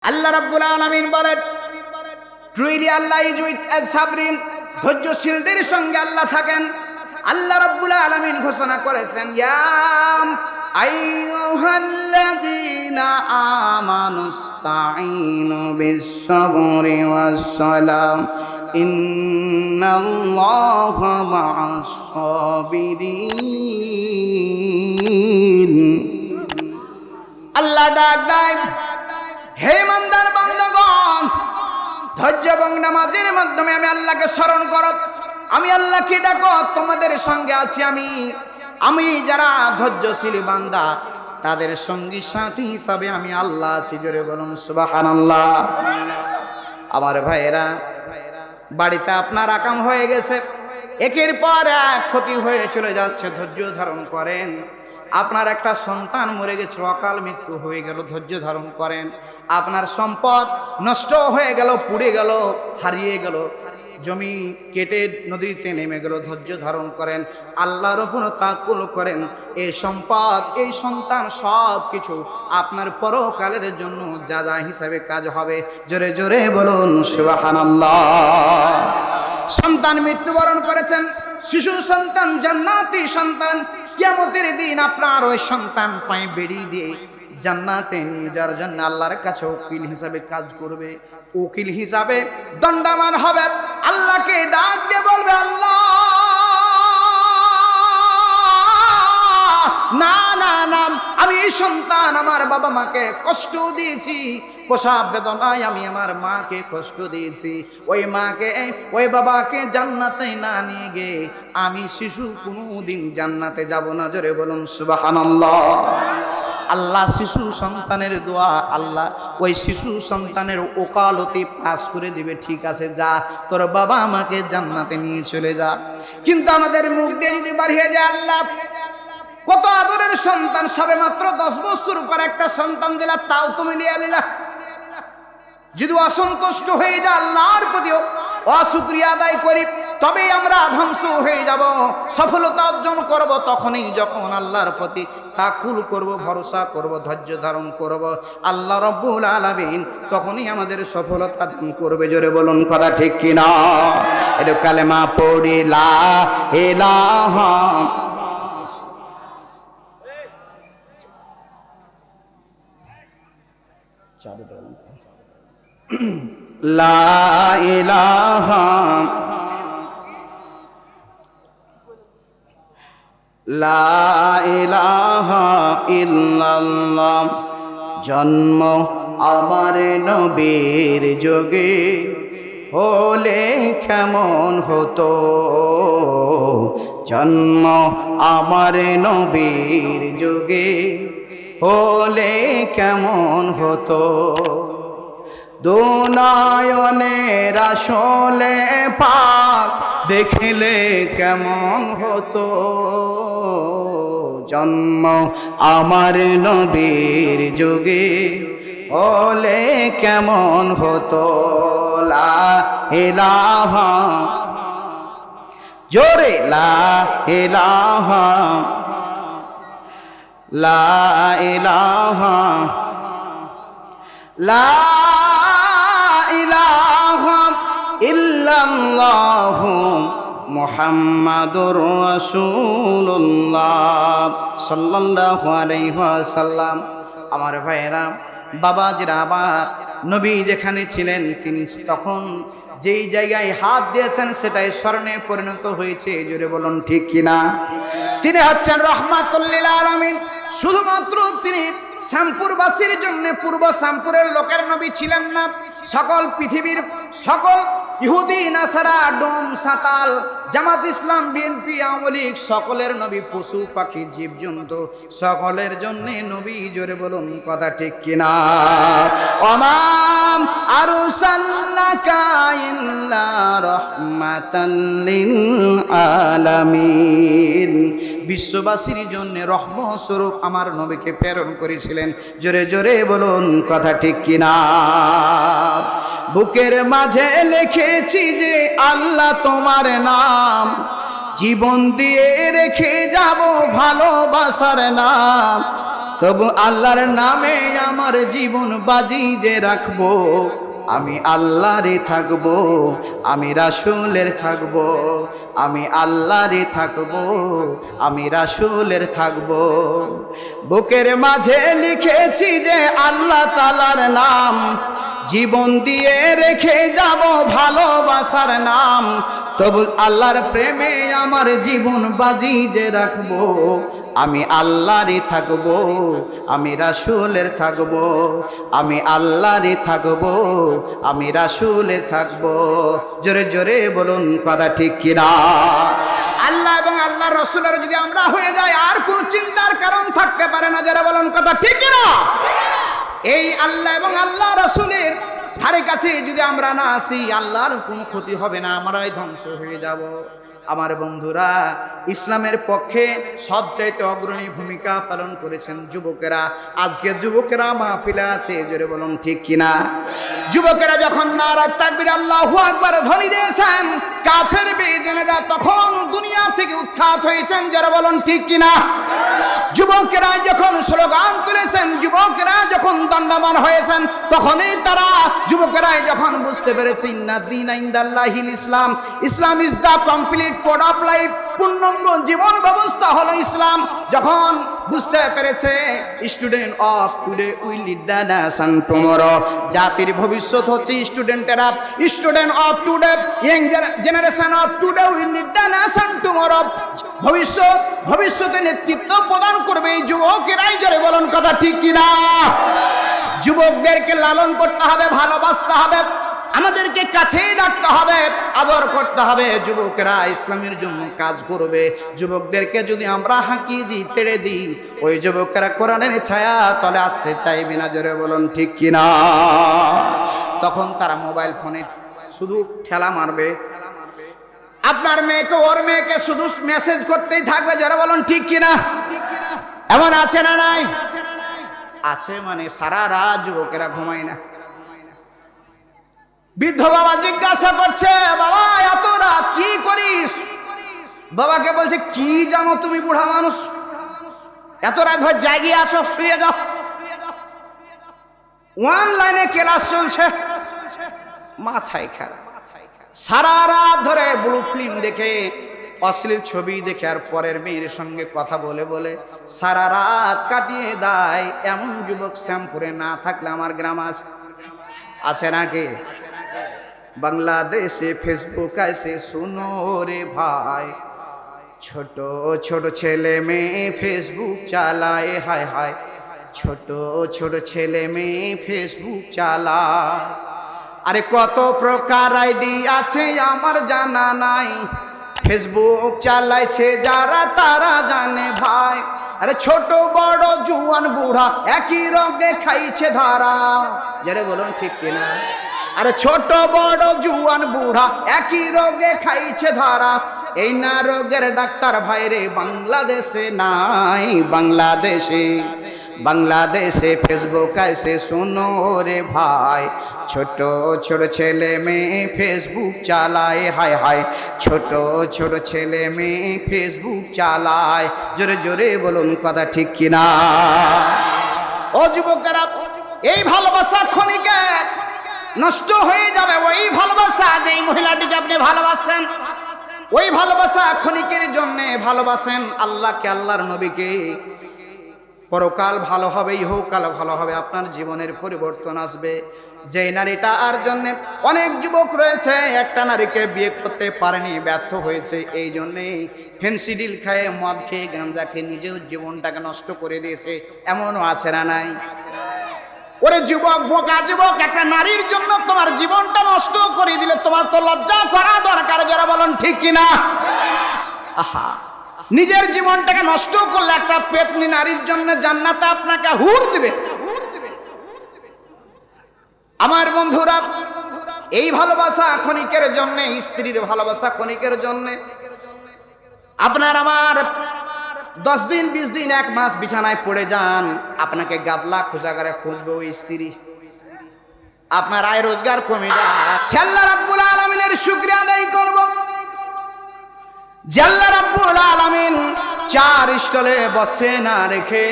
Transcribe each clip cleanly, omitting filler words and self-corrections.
আল্লাহ রাব্বুল আলামিন বলেন, ট্রুলি আল্লাহ ইজ উইথ সাবরিন, ধৈর্যশীলদের সঙ্গে আল্লাহ থাকেন। আল্লাহ রাব্বুল আলামিন ঘোষণা করেছেন, ইয়া আইয়ুহাল্লাযীনা আমানুস্তাঈনু বিস-সাবরি ওয়াস-সালাম ইন্নাল্লাহা মা'আস-সাবিরিন। আল্লাহ ডাক দেয়, হে ইমানদার বান্দাগণ, ধৈর্য এবং নামাজের মাধ্যমে আমি আল্লাহকে স্মরণ করো, আমি আল্লাহকে ডাকো, তোমাদের সঙ্গে আছি আমি যারা ধৈর্যশীল বান্দা তাদের সঙ্গী সাথী হিসাবে আমি আল্লাহ আছি। জোরে বলুন সুবহানাল্লাহ। আমার ভাইয়েরা, বাড়িতে আপনার আকাম হয়ে গেছে, একের পর এক ক্ষতি হয়ে চলে যাচ্ছে, ধৈর্য ধারণ করেন। আপনার একটা সন্তান মরে গেছে, অকাল মৃত্যু হয়ে গেল, ধৈর্য ধারণ করেন। আপনার সম্পদ নষ্ট হয়ে গেল, পুড়ে গেল, হারিয়ে গেল, জমি কেটে নদীতে নেমে গেল, ধৈর্য ধারণ করেন, আল্লাহর উপর তাওয়াক্কুল করেন। এই সম্পদ, এই সন্তান, সব কিছু আপনার পরকালের জন্য যা যা হিসাবে কাজ হবে। জোরে জোরে বলুন সুবহানাল্লাহ। সন্তান মৃত্যুবরণ করেছেন, শিশু সন্তান, জান্নাতি সন্তান, কিয়ামতের দিন আপনার ওই সন্তান পায়ে বেড়ি দিয়ে জান্নাতে নিয়ে যাওয়ার জন্য আল্লাহর কাছে উকিল হিসাবে কাজ করবে, উকিল হিসাবে দণ্ডায়মান হবে। আল্লাহকে ডাক দিয়ে বলবে, আল্লাহ না না না, আমি এই সন্তান আমার বাবা মাকে কষ্ট দিয়েছি, প্রসব বেদনায় আমি আমার মাকে কষ্ট দিয়েছি, ওই মাকে ওই বাবাকে জান্নাতে না নিয়ে গে আমি শিশু কোনোদিন জান্নাতে যাব না। জোরে বলুন সুবহানাল্লাহ। আল্লাহ শিশু সন্তানের দোয়া, আল্লাহ ওই শিশু সন্তানের ওকালতি পাস করে দিবে, ঠিক আছে যা, তোর বাবা আমাকে জান্নাতে নিয়ে চলে যা। কিন্তু আমাদের মুখ দিয়ে যদি বাড়িয়ে যায়, আল্লাহ কত আদরের সন্তান, সবে মাত্র 10 বছর পর একটা সন্তান দিলা, তাও তুমি নিয়ে নিলা। যদি অসন্তুষ্ট হয়ে যায়, আল্লাহর প্রতি অশুকরিয়া আদায় করি, তবেই আমরা ধ্বংস হয়ে যাব। সফলতা অর্জন করব তখনই যখন আল্লাহর প্রতি তাওয়াক্কুল করব, ভরসা করব, ধৈর্য ধারণ করব। আল্লাহ রাব্বুল আলামিন তখনই আমাদের সফলতা দান করবে। জোরে বলুন কথা ঠিক কিনা? এটা কালেমা পড়ি লা ইলাহা লা ইলাহা লা ইলাহা ইল্লাল্লাহ। জন্ম আমার নবীর যুগে হলে কেমন হতো, জন্ম আমার নবীর যুগে হলে কেমন হতো, দুনয়নের আসলে পাক দেখলে কেমন হতো, জন্ম আমার নবীর যুগে হলে কেমন হতো। লা ইলাহা, জোরে লা ইলাহা লা ইলাহা লা ইলাহা ইল্লাল্লাহু মুহাম্মাদুর রাসূলুল্লাহ সাল্লাল্লাহু আলাইহি ওয়াসাল্লাম। আমার ভাইয়েরা, বাবাজিরা, আবার নবী যেখানে ছিলেন তিনি তখন যেই জায়গায় হাত দিয়েছেন সেটাই স্মরণে পরিণত হয়েছে। জোরে বলুন ঠিক কিনা? তিনি হচ্ছেন রাহমাতুল লিল আলামিন। শুধুমাত্র তিনি শ্যামপুরবাসীর জন্য, পূর্ব শ্যামপুরের লোকের নবী ছিলেন না, সকল পৃথিবীর সকল ইহুদি, নাসারা, ডোম, সাঁতাল, জামাত ইসলাম, বিএনপি, আওয়ামী লীগ, সকলের নবী, পশু পাখি, জীবজন্তু সকলের জন্য নবী। জোরে বলুন কথা ঠিক কিনা? ওমাম আরসালনাকা ইল্লা রাহমাতাল লিল আলামিন। বিশ্ববাসীর জন্য রহমত স্বরূপ আমার নবীকে প্রেরণ করেছিলেন। জোরে জোরে বলুন কথা ঠিক কিনা? বুকের মাঝে লিখেছি যে আল্লাহ তোমার নাম, জীবন দিয়ে রেখে যাব ভালোবাসার নাম। তবু আল্লাহর নামে আমার জীবন বাজি যে রাখবো, আমি আল্লাহরে থাকবো, আমি রাসূলের থাকবো, আমি আল্লাহরে থাকবো, আমি রাসূলের থাকবো। বুকের মাঝে লিখেছি যে আল্লাহ তাআলার নাম, জীবন দিয়ে রেখে যাব ভালোবাসার নাম। তবু আল্লাহর প্রেমে আমার জীবন বাজি যে রাখবো, আমি আল্লাহরই থাকবো, আমি রাসূলের থাকবো, আমি আল্লাহরই থাকবো, আমি রাসূলের থাকবো। জোরে জোরে বলুন কথা ঠিক কিনা? আল্লাহ এবং আল্লাহ রাসূলের যদি আমরা হয়ে যাই আর কোনো চিন্তার কারণ থাকতে পারে না। যারা বলুন কথা ঠিক কিনা? এই আল্লাহ এবং আল্লাহ রাসূলের ধারে কাছে যদি আমরা না আসি, আল্লাহর কোনো ক্ষতি হবে না, আমরাই ধ্বংস হয়ে যাব। আমার বন্ধুরা, ইসলামের পক্ষে সবচাইতে অগ্রণী ভূমিকা পালন করেছেন যুবকেরা। আজকে যুবকেরা মাহফিলে আছে, জোরে বলুন ঠিক কিনা? যুবকেরা যখন নারা তাকবীর আল্লাহু আকবার ধ্বনি দিয়েছেন, কাফের বেঈমানেরা তখন দুনিয়া থেকে উৎখাত হয়েছেন, জোরে বলুন ঠিক কিনা? যুবকেরা যখন স্লোগান তুলেছেন, যুবকেরা যখন দণ্ডায়মান হয়েছেন, তখনই তারা যুবকেরা যখন বুঝতে পেরেছে ইন্নাদ দীনা ইনদাল্লাহিল Islam, Islam is the complete code of life, পূর্ণাঙ্গ জীবন ব্যবস্থা হলো ইসলাম। যখন বুঝতে পেরেছে student of today will lead the nation tomorrow, জাতির ভবিষ্যৎ হচ্ছে স্টুডেন্টেরা, student of today, young generation of today will lead the nation tomorrow, ভবিষ্যতে নেতৃত্ব প্রদান করবে এই যুবকেরাই। জোরে বলুন কথা ঠিক কিনা? যুবকদেরকে লালন করতে হবে, ভালোবাসতে হবে, আমাদেরকে কাছেই রাখতে হবে, আদর করতে হবে। যুবকেরা ইসলামের জন্য কাজ করবে। যুবকদেরকে যদি আমরা হাঁকিয়ে দিই, তেড়ে দিই, ওই যুবকেরা কোরআনের ছায়া তলে আসতে চাইবে না। জোরে বলুন ঠিক কিনা? তখন তারা মোবাইল ফোনে শুধু ঠেলা মারবে, আপনার মেয়েকে ওর মেয়েকে শুধু মেসেজ করতেই থাকবে। যারা বলুন ঠিক কিনা? এমন আছে না নাই? আছে, মানে সারা রাত যুবকেরা ঘুমায় না। বৃদ্ধ বাবা জিজ্ঞাসা করছে, বাবা এত রাত কি করিস? বাবাকে বলছে, কি জানো তুমি বুড়া মানুষ, এত রাত ভর জাগিয়ে আসো, শুয়ে যাও। অনলাইনে ক্লাস চলছে, মাথায় খারাপ। সারা রাত ধরে ব্লু ফিল্ম দেখে, অশ্লীল ছবি দেখে, আর পরের মেয়ের সঙ্গে কথা বলে বলে সারা রাত কাটিয়ে দেয়। এমন যুবক শ্যামপুরে না থাকলে আমার গ্রাম আছে নাকি? বাংলাদেশে ফেসবুক আছে, শুনো রে ভাই, ছোট ছোট ছেলে মেয়ে ফেসবুক চালায়, হায় হায়, ছোট ছোট ছেলে মেয়ে ফেসবুক চালায়। আরে কত প্রকার আইডি আছে আমার জানা নাই, ফেসবুক চালাইছে যারা তারা জানে ভাই। আরে ছোট বড় জুয়ান বুড়া একই রোগে খাইছে ধরা। যারা বলুন ঠিক কিনা? আরে ছোট বড় জুয়ান বুড়া একই রোগে খাইছে ধরা। এই না রোগের ডাক্তার ভাইরে বাংলাদেশে নাই, বাংলাদেশে ফেসবুক আছে, শোনো রে ভাই, ছোট ছোট ছেলে মেয়ে ফেসবুক চালায়, হায় হায়, ছোট ছোট ছেলে মেয়ে ফেসবুক চালায়। জোরে জোরে বলুন কথা ঠিক কিনা? ও যুবকেরা, এই ভালোবাসা ক্ষণিকের নষ্ট হয়ে যাবে। ওই ভালোবাসা, যেই মহিলাটিকে আপনি ভালোবাসেন, ওই ভালোবাসা ক্ষণিকের জন্যে ভালোবাসেন আল্লাহকে, আল্লাহর নবীকে, পরকাল ভালো হবে, ইহকাল ভালো হবে, আপনার জীবনের পরিবর্তন আসবে। যেই নারীটা আর জন্যে অনেক যুবক রয়েছে একটা নারীকে বিয়ে করতে পারেনি, ব্যর্থ হয়েছে, এই জন্যেই ফেন্সিডিল খায়, মদ খেয়ে, গাঁজা খেয়ে নিজেও জীবনটাকে নষ্ট করে দিয়েছে। এমনও আছে না নাই? ওরে যুবক, বোকা যুবক, একটা নারীর জন্য তোমার জীবনটা নষ্ট করে দিলে তোমার তো লজ্জা করা দরকার। যারা বলেন ঠিক কিনা? আহা, নিজের জীবনটাকে নষ্ট করলে একটা পেতনি নারীর জন্য জান্নাতে আপনাকে হুর দিবে। আমার বন্ধুরা, এই ভালোবাসা ক্ষণিকের জন্য, স্ত্রীর ভালোবাসা ক্ষণিকের জন্য। আপনার আমার 10 দিন 20 দিন 1 মাস বিছানায় পড়ে যান, আপনাকে গাদলা খোঁজাগারে খুঁজবে ওই স্ত্রী, আপনার আয় রোজগার কমে যায়। আল্লাহ রাব্বুল আলামিনের শুকরিয়া আদায় করব। আল্লাহ রাব্বুল আলামিন 4 স্টলে বসে না রেখে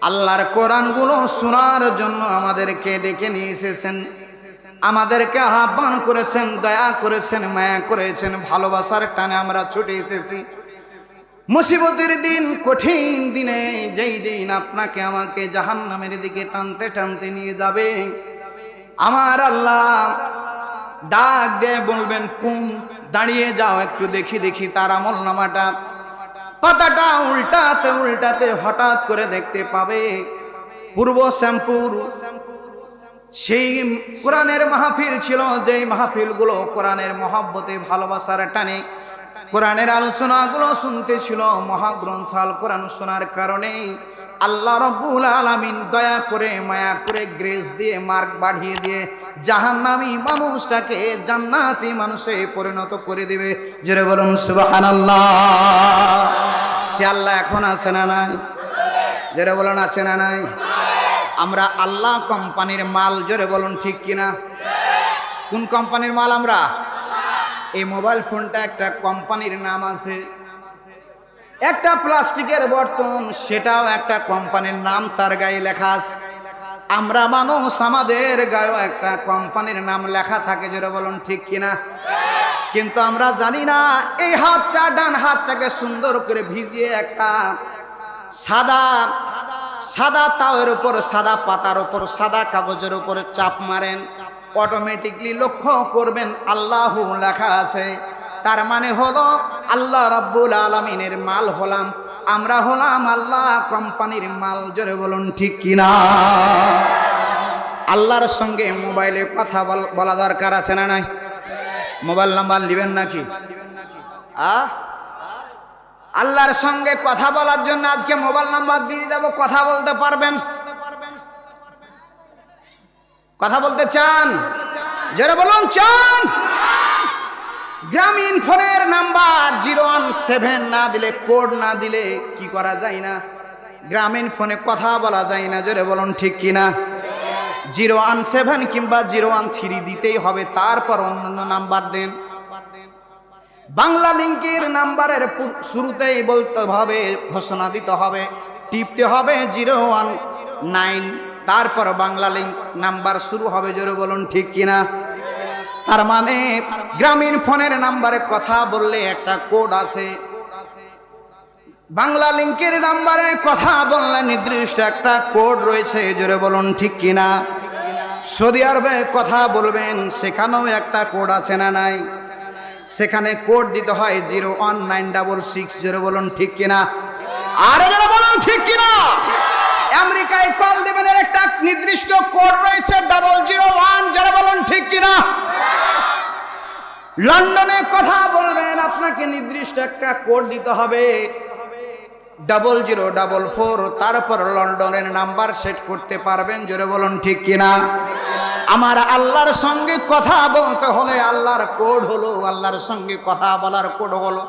আল্লাহর কোরআনগুলো শোনার জন্য আমাদেরকে ডেকে নিয়ে এসেছেন, আমাদেরকে আহ্বান করেছেন, দয়া করেছেন, মায়া করেছেন, ভালোবাসার টানে আমরা ছুটে এসেছি। মুসিবতের দিন, কঠিন দিনে, যেই দিন আপনাকে আমাকে জাহান্নামের দিকে টানতে টানতে নিয়ে যাবে, আমার আল্লাহ ডাক দিয়ে বলবেন, কুম, দাঁড়িয়ে যাও, একটু দেখি দেখি তার আমলনামাটা। পাতাটা উল্টাতে উল্টাতে হঠাৎ করে দেখতে পাবে পূর্ব শ্যামপুর সেই কোরআনের মাহফিল ছিল, যেই মাহফিলগুলো কোরআনের মহব্বতে, ভালোবাসার টানে কোরআনের আলোচনাগুলো শুনতে ছিল, মহাগ্রন্থ আল কোরআন শোনার কারণে আল্লাহ রাব্বুল আলামিন দয়া করে, মায়া করে, গ্রেস দিয়ে, মার্ক বাড়িয়ে দিয়ে জাহান্নামী মানুষটাকে জান্নাতি মানুষে পরিণত করে দিবে। জোরে বলুন সুবহানাল্লাহ। সে আল্লাহ এখন আছে না নাই? জোরে বলুন আছে না নাই? আমরা আল্লাহ কোম্পানির মাল, জোরে বলুন ঠিক কিনা? কোন কোম্পানির মাল আমরা? এই মোবাইল ফোনটা একটা কোম্পানির নাম আছে, একটা প্লাস্টিকের বর্তন, সেটাও একটা কোম্পানির নাম, তার গায়ে লেখা আছে। আমরা মানুষ, আমাদের গায়েও একটা কোম্পানির নাম লেখা থাকে, জোরে বলুন ঠিক কিনা? কিন্তু আমরা জানি না, এই হাতটা, ডান হাতটাকে সুন্দর করে ভিজিয়ে একটা সাদা সাদা তাওয়ের উপর, সাদা পাতার উপর, সাদা কাগজের উপরে চাপ মারেন, অটোমেটিকলি লক্ষ্য করবেন আল্লাহু লেখা আছে। তার মানে হলো আল্লাহ রাব্বুল আলামিনের মাল হলাম আমরা, হলাম আল্লাহ কোম্পানির মাল। জোরে বলুন ঠিক কিনা? আল্লাহর সঙ্গে মোবাইলে কথা বলা দরকার আছে না নাই? মোবাইল নাম্বার নেবেন নাকি? আল্লাহর সঙ্গে কথা বলার জন্য আজকে মোবাইল নাম্বার দিয়ে যাব, কথা বলতে পারবেন? কথা বলতে চান? যারা বলুন চান। গ্রামীণ ফোনের নাম্বার 017 না দিলে, কোড না দিলে কি করা যায় না? গ্রামীণ ফোনে কথা বলা যায় না। জোরে বলুন ঠিক কিনা? 017 কিংবা 013 দিতেই হবে, তারপর অন্যান্য নাম্বার দেন। বাংলা লিঙ্কের নাম্বারের শুরুতেই বলতে হবে, ঘোষণা দিতে হবে, টিপতে হবে 019, তারপর বাংলা লিঙ্ক নাম্বার শুরু হবে। জোরে বলুন ঠিক কিনা? তার মানে গ্রামীণ ফোনের নাম্বারে কথা বললে একটা কোড আছে, বাংলা লিঙ্কের নাম্বারে কথা বললে নির্দিষ্ট একটা কোড রয়েছে। জোরে বলুন ঠিক কিনা? সৌদি আরবে কথা বলবেন, সেখানেও একটা কোড আছে না নাই? সেখানে কোড দিতে হয় 01966। জোরে বলুন ঠিক কিনা? আরে যারা বলুন ঠিক কিনা? আমেরিকায় কল দেবেন, এর একটা নির্দিষ্ট কোড রয়েছে 001। যারা বলুন ঠিক কিনা? লন্ডনে কথা বলবেন, আপনাকে নির্দিষ্ট একটা কোড দিতে হবে 0044, তারপর লন্ডনের নাম্বার সেট করতে পারবেন। জোরে বলুন ঠিক কিনা? আমার আল্লাহর সঙ্গে কথা বলতে হলে আল্লাহর কোড হলো, আল্লাহর সঙ্গে কথা বলার কোড হলো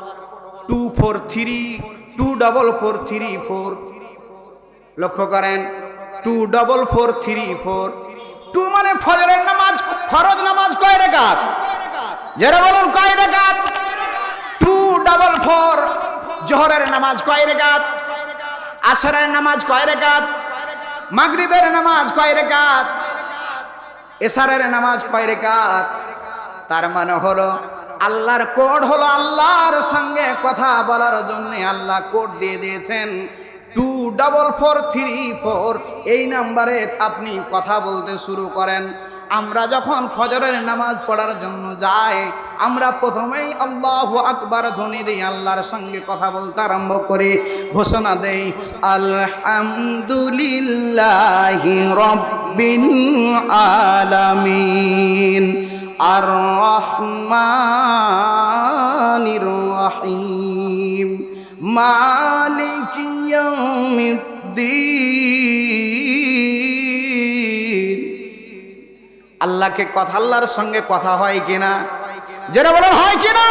2432434। লক্ষ্য করেন, 24434। 2 মানে ফজরের নামাজ, ফরজ নামাজ কয় রাকাত? যারা বলুন কয় রাকাত? 244। জোহরের নামাজ কয় রাকাত? আসরের নামাজ কয় রাকাত? মাগরিবের নামাজ কয় রাকাত? এশারের নামাজ কয় রাকাত? তার মানে হলো আল্লাহর কোড হলো, আল্লাহর সঙ্গে কথা বলার জন্য আল্লাহ কোড দিয়ে দিয়েছেন 24434। এই নাম্বারে আপনি কথা বলতে শুরু করেন। আমরা যখন ফজরের নামাজ পড়ার জন্য যাই, আমরা প্রথমেই আল্লাহু আকবার ধ্বনি দিয়ে আল্লাহর সঙ্গে কথা বলতে আরম্ভ করি, ঘোষণা দেই আলহামদুলিল্লাহি রাব্বিল আলামিন আর রহমানির রহিম মালিকি ইয়াউমিদ্দিন। আল্লাহকে কথা, আল্লাহর সঙ্গে কথা হয় কিনা? যেটা বলেন হয় কিনা?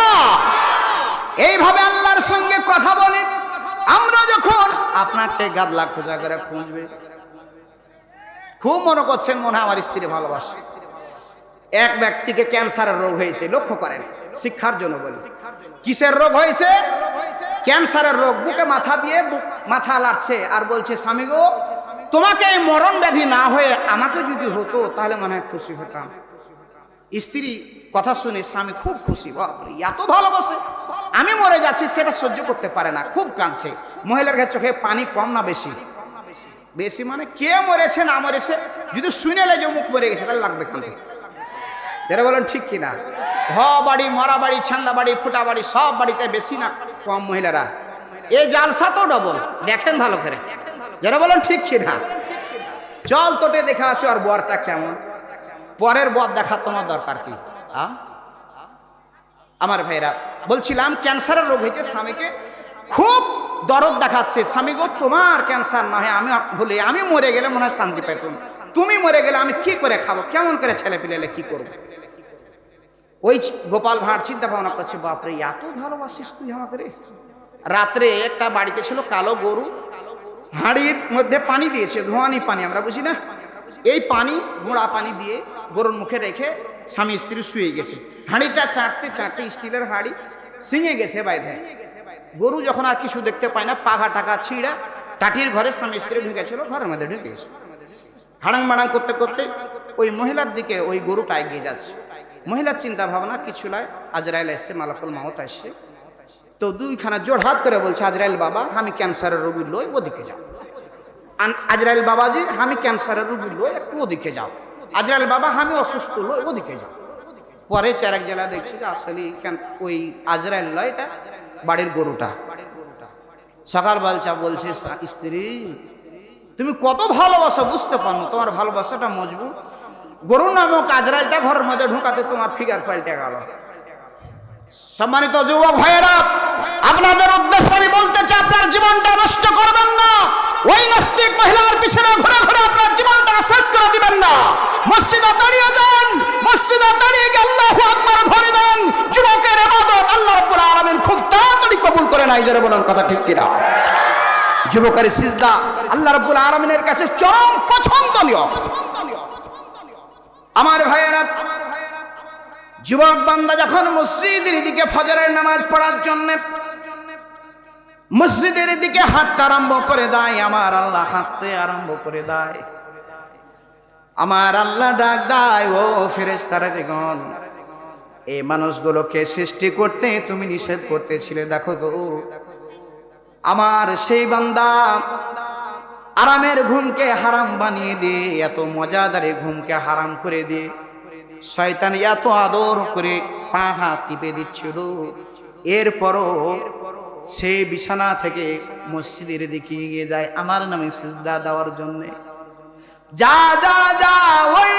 এইভাবে আল্লাহর সঙ্গে কথা বলি আমরা। যখন আপনাকে গাদলা খোঁজা করে খুঁজবে, খুব মনে করছেন মনে হয় আমার স্ত্রী ভালোবাসে। এক ব্যক্তিকে ক্যান্সারের রোগ হয়েছে, লক্ষ্য করেন, শিক্ষার জন্য বলি। কিসের রোগ হয়েছে? ক্যান্সারের রোগ, বুকে মাথা দিয়ে মাথা লাড়ছে আর বলছে, স্বামী গো, তোমাকে এই মরণ ব্যাধি না হয়ে আমাকে যদি হতো তাহলে মনে হয় খুশি হতাম। স্ত্রী কথা শুনে স্বামী খুব খুশি, বাপরে এত ভালোবাসে, আমি মরে যাচ্ছি সেটা সহ্য করতে পারে না, খুব কাঁদছে। মহিলার চোখে পানি কম না বেশি? বেশি মানে কে মরেছে না মরেছে যদি শুনে লে যে মুখ মরে গেছে তাহলে লাগবে কাঁদতে। যারা বলেন ঠিক কিনা? হ বাড়ি, মরা বাড়ি, ছান্দা বাড়ি, ফুটা বাড়ি, সব বাড়িতে বেশি না কম মহিলারা। এই জালসা তো ডবল, দেখেন ভালো করে। যারা বলেন ঠিক কিনা? চল তোটে দেখে আসি আর বরটা কেমন। পরের বর দেখার তোমার দরকার কি? আমার ভাইরা বলছিলাম, ক্যান্সারের রোগ হয়েছে, স্বামীকে খুব দরদ দেখাচ্ছে। স্বামী গো, তোমার ক্যান্সার না হয় আমি হলে, আমি মরে গেলে মনে হয় শান্তি পাইতুম, তুমি মরে গেলে আমি কি করে খাবো, কেমন করে ছেলে পিলেলে কি করবো? ওই গোপাল ভাঁড় চিন্তা ভাবনা করছে, বাপরে এত ভালোবাসিস তুই আমাকে রে। রাত্রে একটা বাড়িতে ছিল কালো গরু, হাঁড়ির মধ্যে পানি দিয়েছে, ধোঁয়ানি পানি আমরা বুঝি না, এই পানি গুঁড়া পানি দিয়ে গরুর মুখে রেখে স্বামী স্ত্রী শুয়ে গেছে। হাঁড়িটা চাটতে চাটতে স্টিলের হাঁড়ি সিঙে গেছে বাইধে। গরু যখন আর কিছু দেখতে পায় না, পাঘা টাকা ছিঁড়া টাটির ঘরে স্বামী স্ত্রী ঢুকেছিল, ঘরের মধ্যে ঢুকে গেছে। হাড়াং মাড়াং করতে করতে ওই মহিলার দিকে ওই গরুটা এগিয়ে যাচ্ছে। মহিলার চিন্তা ভাবনা কিছু নয়, আজরাইল এসছে, মালাকুল মাউত আসছে। তো দুইখানা জোড় হাত করে বলছে, আজরাইল বাবা আমি ক্যান্সারের রোগী লই, ওদিকে যাও। আজরাইল বাবাজি আমি ক্যান্সারের রোগী লই, একটু ওদিকে যাও। আজরাইল বাবা আমি অসুস্থ লই, ওদিকে যাও। পরে চারেক জেলা দেখছি যে আসলে ওই আজরাইল লয়, এটা বাড়ির গরুটা। সকাল বেলচা বলছে, স্ত্রী তুমি কত ভালোবাসো বুঝতে পারো, তোমার ভালোবাসাটা মজবুত। গরু নামক আজরাইলটা ঘরের মধ্যে ঢুকাতে তোমার ফিগার পাল্টে গেল। সম্মানিত যুবক ভাইয়েরা, আপনাদের উদ্দেশ্যে আমি বলতে চাই, আপনার জীবনটা নষ্ট করবেন না। ওই নাস্তিক মহিলার পিছনে ঘুরে ঘুরে আপনার জীবনটা শেষ করে দিবেন না। মসজিদে দাঁড়িয়ে যান, মসজিদে দাঁড়িয়ে গিয়ে আল্লাহু আকবার ধরে দেন। যুবকের ইবাদত আল্লাহ রাব্বুল আলামিন খুব তাড়াতাড়ি কবুল করে নাই। যারা বলেন কথা ঠিক কিনা? যুবকের সিজদা আল্লাহ রাব্বুল আলামিনের কাছে চরম পছন্দনীয়। আমার ভাইয়েরা, যুবক বান্দা যখন মসজিদের দিকে ফজরের নামাজ পড়ার জন্য মসজিদের দিকে হাঁটতে আরম্ভ করে দেয়, আমার আল্লাহ হাসতে আরম্ভ করে দেয়। আমার আল্লাহ ডাক দেয়, ও ফেরেশতারা যেগণ, এই মানুষগুলোকে সৃষ্টি করতে তুমি নিষেধ করতেছিলে, দেখো তো আমার সেই বান্দা আরামের ঘুমকে হারাম বানিয়ে দিয়ে, এত মজাদারে ঘুমকে হারাম করে দিয়ে শয়তান এত আদর করে পা হাত টিপে দিচ্ছিল। এরপরও সে বিছানা থেকে মসজিদের দিকে এগিয়ে যায় আমার নামে সিজদা দেওয়ার জন্য। যা যা যা, ওই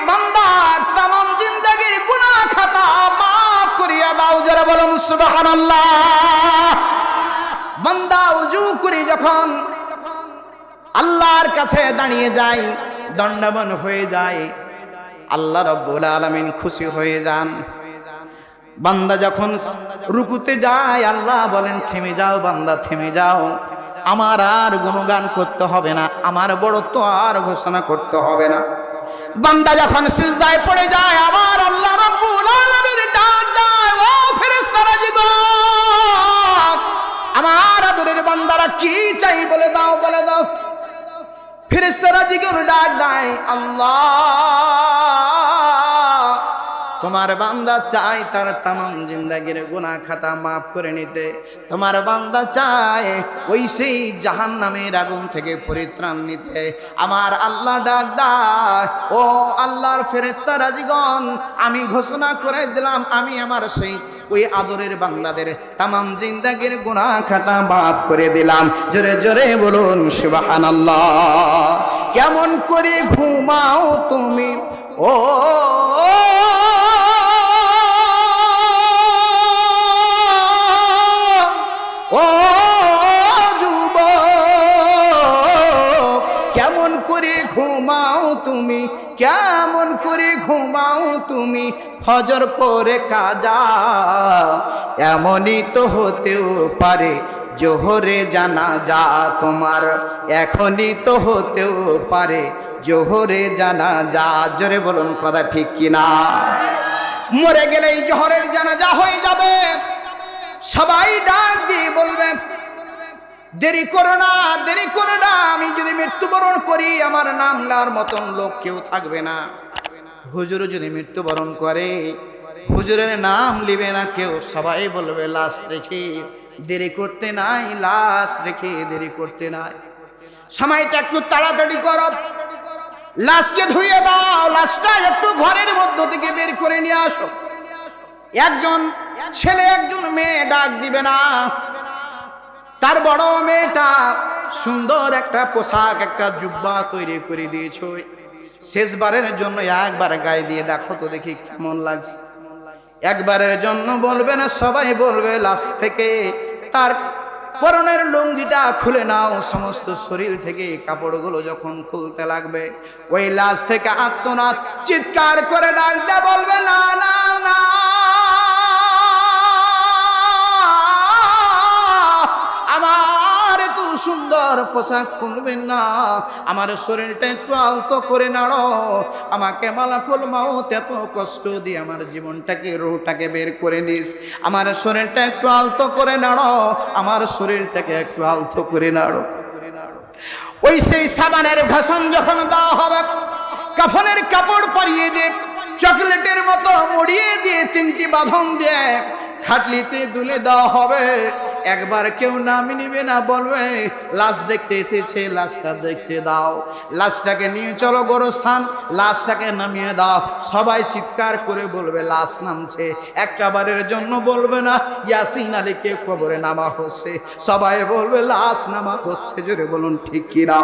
বান্দার तमाम জিন্দেগীর গুনাহ খাতা মাফ করিয়া দাও। যারা বলেন সুবহানাল্লাহ। বান্দা ওযু করে যখন আল্লাহর কাছে দাঁড়িয়ে যায়, দণ্ডায়মান হয়ে যায়, আল্লাহ রাব্বুল আলামিন খুশি হয়ে যান। বান্দা যখন রুকুতে যায়, আল্লাহ বলেন থেমে যাও বান্দা, থেমে যাও, আমার আর গুণগান করতে হবে না, আমার বড়ত্ব আর ঘোষণা করতে হবে না। বান্দা যখন সিজদায় পড়ে যায়, আমার আল্লাহ রাব্বুল আলামিন ডাক দেয়, ও ফেরেশতারা জীবন, আমার আদরের বান্দারা কি চাই বলে দাও, বলে দাও। ফেরেশতারা জীবন ডাক দেয়, আল্লাহ তোমার বান্দা চাই তার तमाम জিন্দেগীর গুনাহ খাতা মাফ করে নিতে। তোমার বান্দা চায় ওই সেই জাহান্নামের আগুন থেকে পরিত্রাণ নিতে। আমার আল্লাহ ডাক দেয়, ও আল্লাহর ফেরেশতারা জীবন, আমি ঘোষণা করে দিলাম, আমি আমার সেই ওই আদরের বান্দাদের तमाम জিন্দেগীর গুনাহ খাতা মাফ করে দিলাম। জোরে জোরে বলুন সুবহানাল্লাহ। কেমন করে ঘুমাও তুমি ও ও যুবক, কেমন করে ঘুমাও তুমি, কেমন করে ঘুমাও তুমি ফজর পরে কাজা। এমনই তো হতেও পারে জোহরে জানাজা তোমার, এখনই তো হতেও পারে জোহরে জানাজা। জোরে বলুন কথা ঠিক কিনা? মরে গেলেই জোহরের জানাজা হয়ে যাবে। সবাই ডাক দিয়ে বলবে দেরি করো না, দেরি করো না, আমি যদি মৃত্যুবরণ করি আমার নাম নেওয়ার মতন লোক কেউ থাকবে না। হুজুর যদি মৃত্যুবরণ করে হুজুরের নাম লিবে না কেউ, সবাই বলবে লাশ রেখে দেরি করতে নাই, লাশ রেখে দেরি করতে নাই। সময়টা একটু তাড়াতাড়ি করো, লাশকে ধুয়ে দাও, লাশটা একটু ঘরের মধ্য থেকে বের করে নিয়ে আসো। একজন ছেলে একজন মেয়ে ডাক দিবে না, তার বড় মেয়েটা সুন্দর একটা পোশাক একটা জুব্বা তৈরি করে দিয়েছো, শেষবারের জন্য একবার গায়ে দিয়ে দেখো তো দেখি কেমন লাগছে। একবারের জন্য বলবে না, সবাই বলবে লাশ থেকে তার পরনের লুঙ্গিটা খুলে নাও। সমস্ত শরীর থেকে কাপড়গুলো যখন খুলতে লাগবে ওই লাশ থেকে আত্মনাদ চিৎকার করে ডাক দিয়ে বলবে না না না, আমার এত সুন্দর পোশাক খুলবেন না, আমার শরীরটা একটু আলতো করে নাড়ো, আমাকে মালাকুল মাউত এত কষ্ট দিয়ে আমার জীবনটাকে রুহটাকে বের করে নিস, আমার শরীরটা একটু আলতো করে নাড়ো, আমার শরীরটাকে একটু আলতো করে নাড়ো। ওই সেই সাবানের ঘাসন যখন দেওয়া হবে, কাফনের কাপড় পরিয়ে দিয়ে চকলেটের মতো মুড়িয়ে দিয়ে তিনটি বাঁধন দিয়ে খাটলিতে দুলে দেওয়া হবে। একবার কেউ নামই নিবে না, বলবে লাশ দেখতে এসেছে, লাশটা দেখতে দাও, লাশটাকে নিয়ে চলো গোরস্থান, লাশটাকে নামিয়ে দাও। সবাই চিৎকার করে বলবে লাশ নামছে, একটা বারের জন্য বলবে না ইয়াসিন আলীকে কবরে নামা হচ্ছে, সবাই বলবে লাশ নামা হচ্ছে। জোরে বলুন ঠিক কিনা?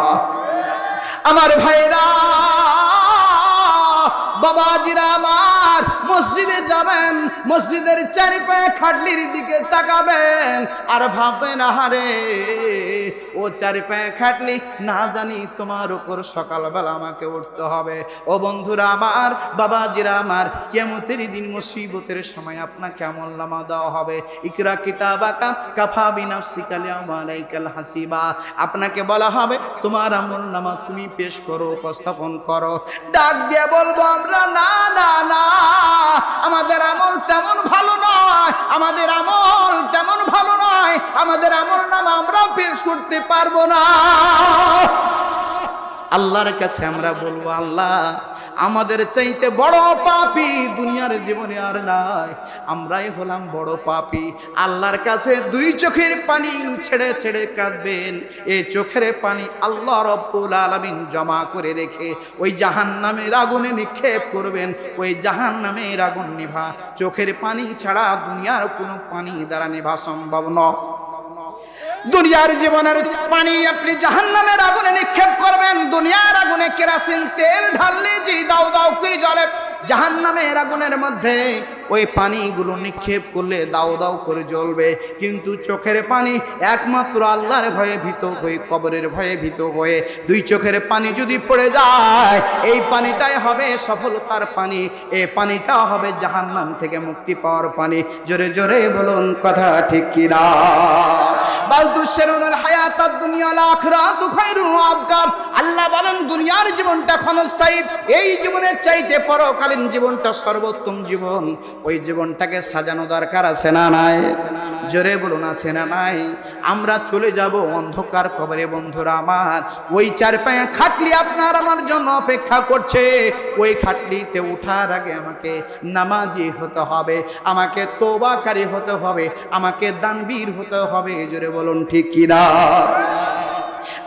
আমার ভাইরা বাবাজিরা আমার, মসজিদে যাবেন, মসজিদের চারিপাশে খাটলির দিকে তাকাবেন আর ভাববেন আহারে ও চারিপাশে খাটলি, না জানি তোমার উপর সকালবেলা আমাকে উঠতে হবে। ও বন্ধুরা আমার, বাবাজিরা আমার, কিয়ামতের দিন মুসিবতের সময় আপনাকে আমল নামা দেওয়া হবে। ইকরা কিতাবাকা কাফা বিনাফসিকা আল-ইয়াওমা আলাইকাল হাসিবা, আপনাকে বলা হবে তোমার আমল নামা তুমি পেশ করো, উপস্থাপন করো। ডাক দিয়ে বলবো আমরা না না না, আমাদের আমল তেমন ভালো নয়, আমাদের আমল তেমন ভালো নয়, আমাদের আমল নামা আমরা পেশ করতে পারবো না। আল্লাহর কাছে আমরা বলবো আল্লাহ আমাদের চাইতে বড় পাপী দুনিয়ার জীবনে আর নাই, আমরাই হলাম বড় পাপী। আল্লাহর কাছে দুই চোখের পানি ছেড়ে ছেড়ে কাঁদবেন, এই চোখের পানি আল্লাহ রব্বুল আলামিন জমা করে রেখে ওই জাহান্নামের আগুনে নিক্ষেপ করবেন। ওই জাহান্নামের আগুন নিভা চোখের পানি ছাড়া দুনিয়ার কোনো পানি দ্বারা নিভা সম্ভব নয়। দুনিয়ার জীবনের পানি আপনি জাহান্নামের আগুনে নিক্ষেপ করবেন, দুনিয়ার আগুনে কেরোসিন তেল ঢাললে যে দাও দাও করে জ্বলে, জাহান্নামের আগুনের মধ্যে ওই পানিগুলো নিক্ষেপ করলে দাও দাও করে জ্বলবে। কিন্তু চোখের পানি একমাত্র আল্লাহর ভয়ে ভীত হয়ে, কবরের ভয়ে ভীত হয়ে দুই চোখের পানি যদি পড়ে যায়, এই পানিটাই হবে সফলতার পানি, এই পানিটা হবে জাহান্নাম থেকে মুক্তি পাওয়ার পানি। জোরে জোরে বলুন কথা ঠিক কিনা? আল্লাহ বলেন দুনিয়ার জীবনটা ক্ষণস্থায়ী, এই জীবনের চাইতে পরকালীন জীবনটা সর্বোত্তম জীবন। ওই জীবনটাকে সাজানো দরকার আছে না নাই? জোরে বলুন আছে না নাই? আমরা চলে যাব অন্ধকার কবরে। বন্ধুরা আমার, ওই চার পায়ে খাটলি আপনার আমার জন্য অপেক্ষা করছে। ওই খাটলিতে ওঠার আগে আমাকে নামাজি হতে হবে, আমাকে তওবাকারী হতে হবে, আমাকে দানবীর হতে হবে। জোরে বলুন ঠিক কিনা?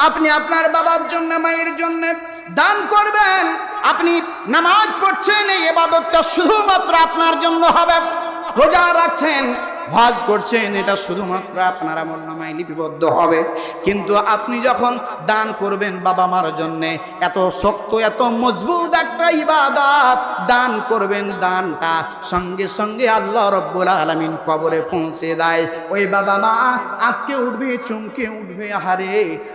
আপনি আপনার বাবার জন্য, মায়ের জন্য দান করবেন। আপনি নামাজ পড়ছেন, এই ইবাদতটা শুধুমাত্র আপনার জন্য হবে। রোজা রাখছেন, হজ করছেন, এটা শুধুমাত্র আপনার আমলনামায় লিপিবদ্ধ হবে। কিন্তু আপনি যখন দান করবেন বাবা মার জন্যে, এত শক্ত এত মজবুত একটা ইবাদত দান করবেন, দানটা সঙ্গে সঙ্গে আল্লাহ রব্বুল আলামিন কবরে পৌঁছে দেয়। ওই বাবা মা আঁতকে উঠবে, চমকে উঠবে, আহারে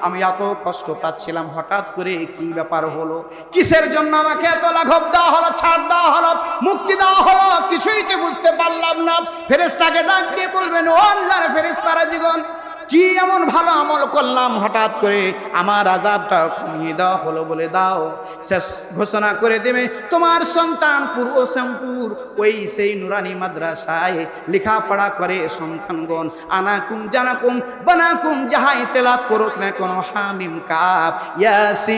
আমি এত কষ্ট পাচ্ছিলাম, হঠাৎ করে কি ব্যাপার হলো, কিসের জন্য আমাকে এত লাঘব দেওয়া হলো, ছাড় দেওয়া হলো, মুক্তি দেওয়া হলো, কিছুই তো বুঝতে পারলাম না। ফেরেশতাকে ডাক দিয়ে বলবেন, ও আল্লাহর ফেরেশতারা জীবন, কি এমন ভালো আমল করলাম হঠাৎ করে আমার আযাবটা কমিয়ে দেওয়া হলো, বলে দাও। শেষ ঘোষণা করে দেবে তোমার সন্তান পূর্ব শ্যামপুর ওই সেই নুরানি মাদ্রাসায় লেখাপড়া করে সন্তানগণ। আনাকুম জানাকুম বানাকুম যাহাই তেলাওয়াত করুক না কোন হামিম কাফ ইয়াসিন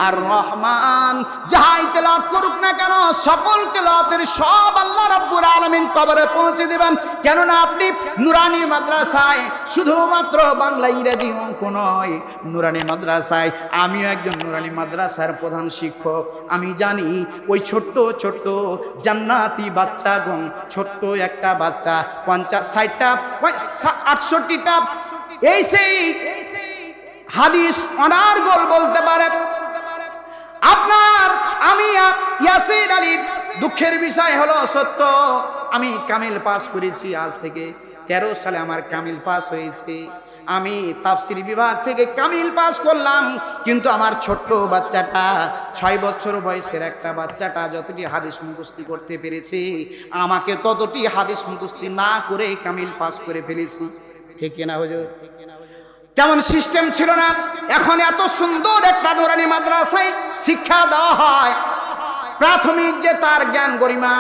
আর রহমান, যাহাই তেলাওয়াত করুক না কেন সকল তেলাওয়াতের সব আল্লাহ রাব্বুল আলামিন কবরে পৌঁছে দেবেন। কেননা আপনি নুরানি মাদ্রাসায় শুধুমাত্র বাংলা ইংরেজি অঙ্ক নয়, নুরানি মাদ্রাসায় আমিও একজন নুরানি মাদ্রাসার প্রধান শিক্ষক। আমি জানি ওই ছোট্ট ছোট্ট জান্নাতি বাচ্চাগণ, ছোট্ট একটা বাচ্চা 50 60টা 68টা এই সেই হাদিস অনার্গল বলতে পারে। আপনার আমি ইয়াসিন আলী, দুঃখের বিষয় হলো সত্য আমি কামিল পাস করেছি, আজ থেকে 13 সালে আমার কামিল পাস হয়েছে। আমি তাফসীর বিভাগ থেকে কামিল পাস করলাম, কিন্তু আমার ছোট্ট বাচ্চাটা 6 বছর বয়সের একটা বাচ্চাটা যতটি হাদিস মুখস্থি করতে পেরেছে, আমাকে ততটি হাদিস মুখস্থি না করে কামিল পাস করে ফেলেছি। ঠিক না হুজুর? তেমন সিস্টেম ছিল না। এখন এত সুন্দর একটা নুরানি মাদ্রাসায় শিক্ষা দেওয়া হয়, প্রাথমিক যে তার জ্ঞান গরিমা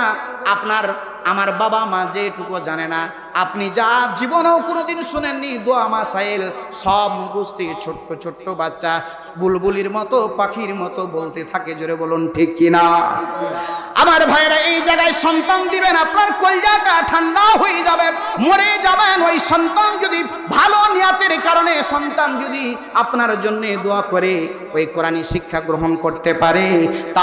আপনার আমার বাবা মা যেটুকু জানে না, আপনি যা জীবনেও কোনোদিন শুনেননি দোয়া মাসাইল সব মুখস্থি ছোট্ট ছোট্ট বাচ্চা বুলবুলির মতো পাখির মতো বলতে থাকে। জোরে বলুন ঠিক কিনা? আমার ভাইরা এই জায়গায় সন্তান দিবেন, আপনার কলজাটা ঠান্ডা হয়ে যাবে, মরে যাবেন। ওই সন্তান যদি ভালো নিয়াতের কারণে সন্তান যদি আপনার জন্য দোয়া করে ওই কোরআনী শিক্ষা গ্রহণ করতে পারে, তা